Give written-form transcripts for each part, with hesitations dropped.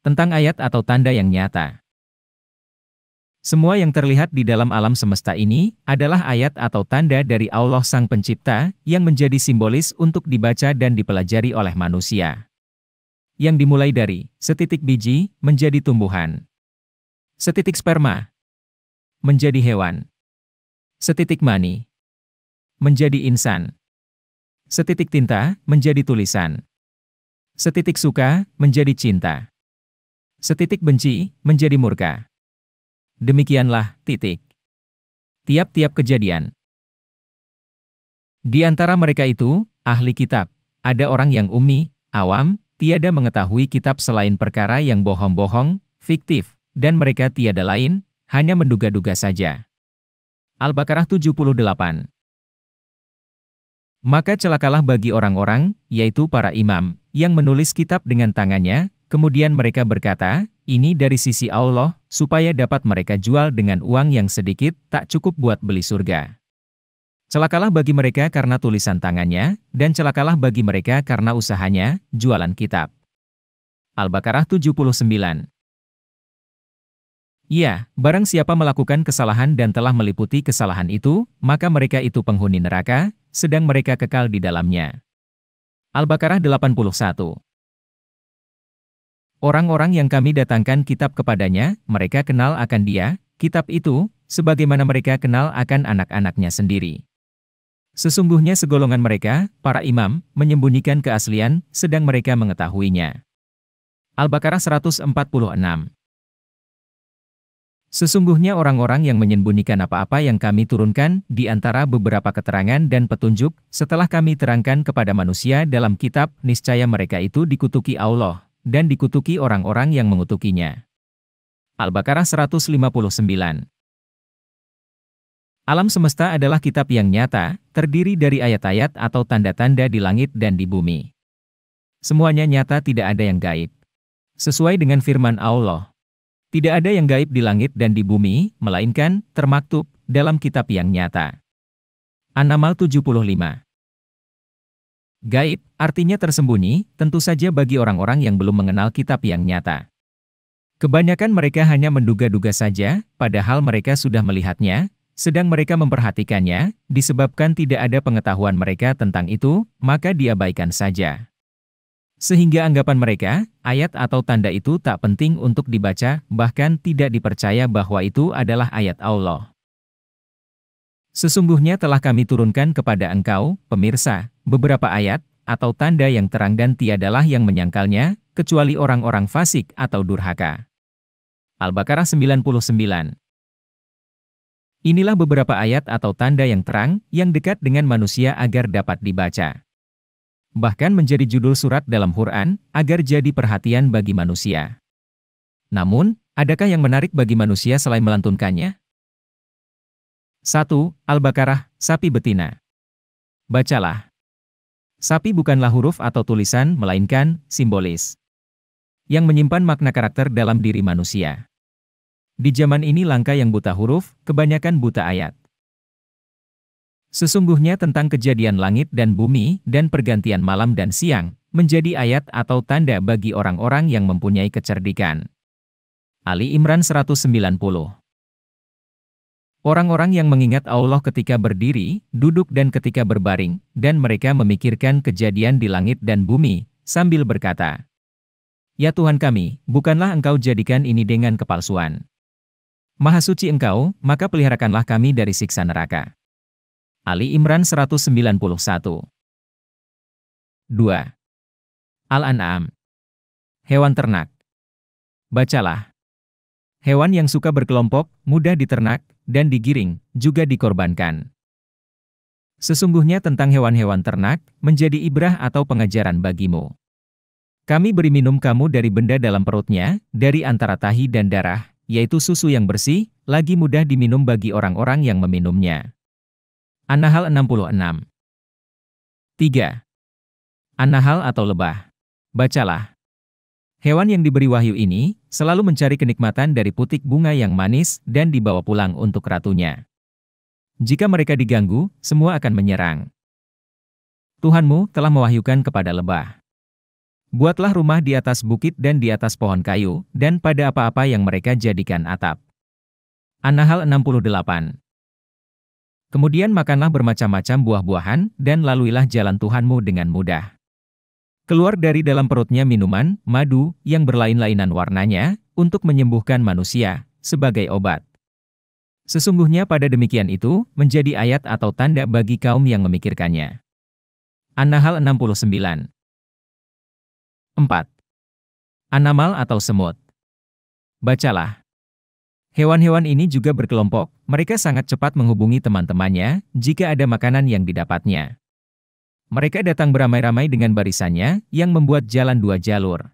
Tentang ayat atau tanda yang nyata. Semua yang terlihat di dalam alam semesta ini adalah ayat atau tanda dari Allah Sang Pencipta yang menjadi simbolis untuk dibaca dan dipelajari oleh manusia. Yang dimulai dari setitik biji menjadi tumbuhan, setitik sperma menjadi hewan, setitik mani menjadi insan, setitik tinta menjadi tulisan, setitik suka menjadi cinta, setitik benci menjadi murka. Demikianlah, tiap-tiap kejadian. Di antara mereka itu, ahli kitab, ada orang yang ummi, awam, tiada mengetahui kitab selain perkara yang bohong-bohong, fiktif, dan mereka tiada lain, hanya menduga-duga saja. Al-Baqarah 78. Maka celakalah bagi orang-orang, yaitu para imam, yang menulis kitab dengan tangannya, kemudian mereka berkata, ini dari sisi Allah, supaya dapat mereka jual dengan uang yang sedikit, tak cukup buat beli surga. Celakalah bagi mereka karena tulisan tangannya, dan celakalah bagi mereka karena usahanya, jualan kitab. Al-Baqarah 79. Ya, barang siapa melakukan kesalahan dan telah meliputi kesalahan itu, maka mereka itu penghuni neraka, sedang mereka kekal di dalamnya. Al-Baqarah 81. Orang-orang yang kami datangkan kitab kepadanya, mereka kenal akan dia, kitab itu, sebagaimana mereka kenal akan anak-anaknya sendiri. Sesungguhnya segolongan mereka, para imam, menyembunyikan keaslian, sedang mereka mengetahuinya. Al-Baqarah 146. Sesungguhnya orang-orang yang menyembunyikan apa-apa yang kami turunkan, di antara beberapa keterangan dan petunjuk, setelah kami terangkan kepada manusia dalam kitab, niscaya mereka itu dikutuki Allah, dan dikutuki orang-orang yang mengutukinya. Al-Baqarah 159. Alam semesta adalah kitab yang nyata, terdiri dari ayat-ayat atau tanda-tanda di langit dan di bumi. Semuanya nyata, tidak ada yang gaib. Sesuai dengan firman Allah, tidak ada yang gaib di langit dan di bumi, melainkan termaktub dalam kitab yang nyata. An-Naml 75. Gaib, artinya tersembunyi, tentu saja bagi orang-orang yang belum mengenal kitab yang nyata. Kebanyakan mereka hanya menduga-duga saja, padahal mereka sudah melihatnya, sedang mereka memperhatikannya, disebabkan tidak ada pengetahuan mereka tentang itu, maka diabaikan saja. Sehingga anggapan mereka, ayat atau tanda itu tak penting untuk dibaca, bahkan tidak dipercaya bahwa itu adalah ayat Allah. Sesungguhnya telah kami turunkan kepada engkau, pemirsa, beberapa ayat, atau tanda yang terang dan tiadalah yang menyangkalnya, kecuali orang-orang fasik atau durhaka. Al-Baqarah 99. Inilah beberapa ayat atau tanda yang terang, yang dekat dengan manusia agar dapat dibaca. Bahkan menjadi judul surat dalam Quran, agar jadi perhatian bagi manusia. Namun, adakah yang menarik bagi manusia selain melantunkannya? 1. Al-Baqarah, sapi betina. Bacalah. Sapi bukanlah huruf atau tulisan, melainkan simbolis yang menyimpan makna karakter dalam diri manusia. Di zaman ini langka yang buta huruf, kebanyakan buta ayat. Sesungguhnya tentang kejadian langit dan bumi, dan pergantian malam dan siang, menjadi ayat atau tanda bagi orang-orang yang mempunyai kecerdikan. Ali Imran 190. Orang-orang yang mengingat Allah ketika berdiri, duduk dan ketika berbaring, dan mereka memikirkan kejadian di langit dan bumi, sambil berkata, Ya Tuhan kami, bukanlah Engkau jadikan ini dengan kepalsuan. Maha suci Engkau, maka peliharakanlah kami dari siksa neraka. Ali Imran 191. 2. Al-An'am. Hewan ternak. Bacalah. Hewan yang suka berkelompok, mudah diternak, dan digiring, juga dikorbankan. Sesungguhnya tentang hewan-hewan ternak, menjadi ibrah atau pengajaran bagimu. Kami beri minum kamu dari benda dalam perutnya, dari antara tahi dan darah, yaitu susu yang bersih, lagi mudah diminum bagi orang-orang yang meminumnya. An-Nahl 66. 3. An-Nahl atau lebah. Bacalah. Hewan yang diberi wahyu ini, selalu mencari kenikmatan dari putik bunga yang manis dan dibawa pulang untuk ratunya. Jika mereka diganggu, semua akan menyerang. Tuhanmu telah mewahyukan kepada lebah. Buatlah rumah di atas bukit dan di atas pohon kayu, dan pada apa-apa yang mereka jadikan atap. An-Nahl 68. Kemudian makanlah bermacam-macam buah-buahan, dan laluilah jalan Tuhanmu dengan mudah. Keluar dari dalam perutnya minuman, madu, yang berlain-lainan warnanya, untuk menyembuhkan manusia, sebagai obat. Sesungguhnya pada demikian itu, menjadi ayat atau tanda bagi kaum yang memikirkannya. An-Nahl 69. 4. An-Naml atau semut. Bacalah. Hewan-hewan ini juga berkelompok, mereka sangat cepat menghubungi teman-temannya, jika ada makanan yang didapatnya. Mereka datang beramai-ramai dengan barisannya, yang membuat jalan dua jalur.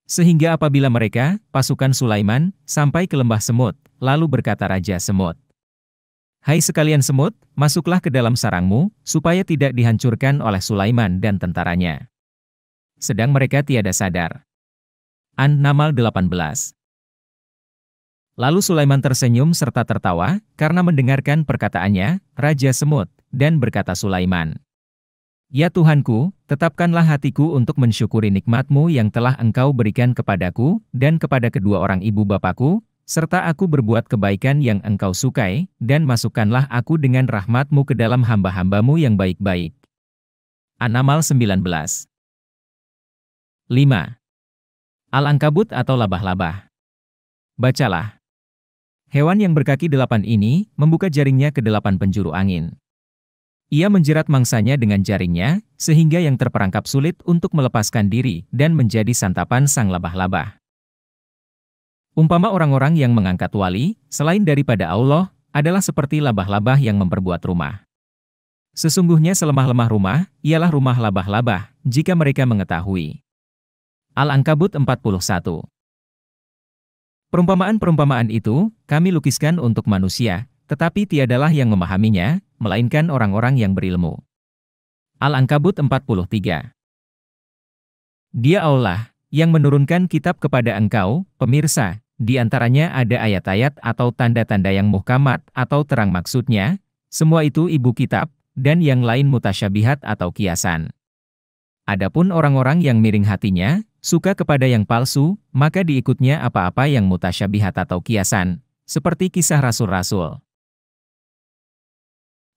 Sehingga apabila mereka, pasukan Sulaiman, sampai ke lembah semut, lalu berkata Raja Semut, "Hai sekalian semut, masuklah ke dalam sarangmu, supaya tidak dihancurkan oleh Sulaiman dan tentaranya." Sedang mereka tiada sadar. An-Naml 18. Lalu Sulaiman tersenyum serta tertawa, karena mendengarkan perkataannya, Raja Semut, dan berkata Sulaiman, "Ya Tuhanku, tetapkanlah hatiku untuk mensyukuri nikmat-Mu yang telah Engkau berikan kepadaku, dan kepada kedua orang ibu bapakku, serta aku berbuat kebaikan yang Engkau sukai, dan masukkanlah aku dengan rahmat-Mu ke dalam hamba-hamba-Mu yang baik-baik." An-Naml 19. 5. Al-Ankabut atau labah-labah. Bacalah. Hewan yang berkaki 8 ini, membuka jaringnya ke 8 penjuru angin. Ia menjerat mangsanya dengan jaringnya, sehingga yang terperangkap sulit untuk melepaskan diri, dan menjadi santapan sang labah-labah. Umpama orang-orang yang mengangkat wali, selain daripada Allah, adalah seperti labah-labah yang memperbuat rumah. Sesungguhnya selemah-lemah rumah, ialah rumah labah-labah, jika mereka mengetahui. Al-Ankabut 41. Perumpamaan-perumpamaan itu, kami lukiskan untuk manusia, tetapi tiadalah yang memahaminya, melainkan orang-orang yang berilmu. Al-Ankabut 43. Dia Allah, yang menurunkan kitab kepada engkau, pemirsa, di antaranya ada ayat-ayat atau tanda-tanda yang muhkamat atau terang maksudnya, semua itu ibu kitab, dan yang lain mutasyabihat atau kiasan. Adapun orang-orang yang miring hatinya, suka kepada yang palsu, maka diikutnya apa-apa yang mutasyabihat atau kiasan, seperti kisah rasul-rasul.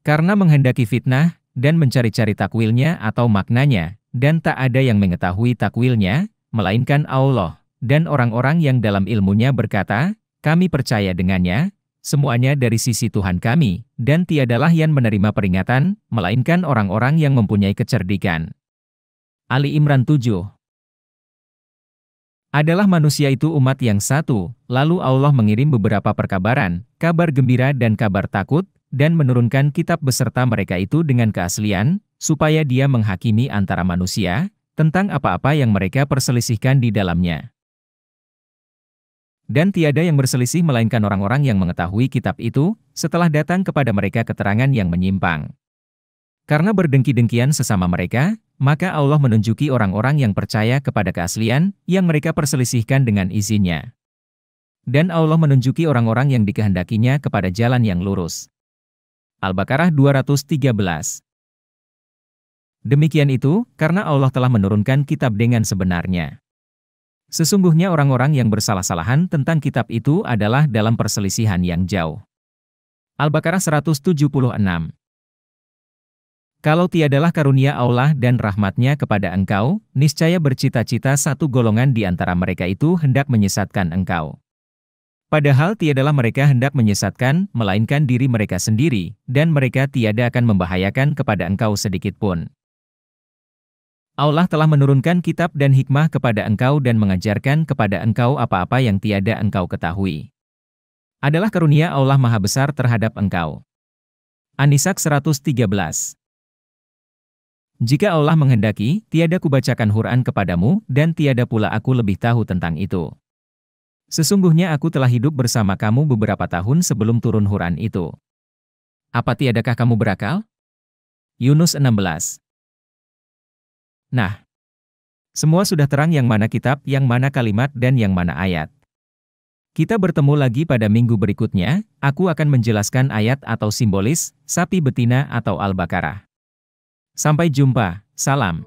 Karena menghendaki fitnah, dan mencari-cari takwilnya atau maknanya, dan tak ada yang mengetahui takwilnya, melainkan Allah, dan orang-orang yang dalam ilmunya berkata, kami percaya dengannya, semuanya dari sisi Tuhan kami, dan tiadalah yang menerima peringatan, melainkan orang-orang yang mempunyai kecerdikan. Ali Imran 7. Adalah manusia itu umat yang satu, lalu Allah mengirim beberapa perkabaran, kabar gembira dan kabar takut, dan menurunkan kitab beserta mereka itu dengan keaslian, supaya dia menghakimi antara manusia, tentang apa-apa yang mereka perselisihkan di dalamnya. Dan tiada yang berselisih melainkan orang-orang yang mengetahui kitab itu, setelah datang kepada mereka keterangan yang menyimpang. Karena berdengki-dengkian sesama mereka, maka Allah menunjuki orang-orang yang percaya kepada keaslian, yang mereka perselisihkan dengan izinnya. Dan Allah menunjuki orang-orang yang dikehendakinya kepada jalan yang lurus. Al-Baqarah 213. Demikian itu, karena Allah telah menurunkan kitab dengan sebenarnya. Sesungguhnya orang-orang yang bersalah-salahan tentang kitab itu adalah dalam perselisihan yang jauh. Al-Baqarah 176. Kalau tiadalah karunia Allah dan rahmat-Nya kepada engkau, niscaya bercita-cita satu golongan di antara mereka itu hendak menyesatkan engkau. Padahal tiadalah mereka hendak menyesatkan, melainkan diri mereka sendiri, dan mereka tiada akan membahayakan kepada engkau sedikitpun. Allah telah menurunkan kitab dan hikmah kepada engkau dan mengajarkan kepada engkau apa-apa yang tiada engkau ketahui. Adalah karunia Allah Maha Besar terhadap engkau. An-Nisa 113. Jika Allah menghendaki, tiada kubacakan Quran kepadamu, dan tiada pula aku lebih tahu tentang itu. Sesungguhnya aku telah hidup bersama kamu beberapa tahun sebelum turun Quran itu. Apa tiadakah kamu berakal? Yunus 16. Nah, semua sudah terang yang mana kitab, yang mana kalimat, dan yang mana ayat. Kita bertemu lagi pada minggu berikutnya, aku akan menjelaskan ayat atau simbolis, sapi betina atau Al-Baqarah. Sampai jumpa, salam.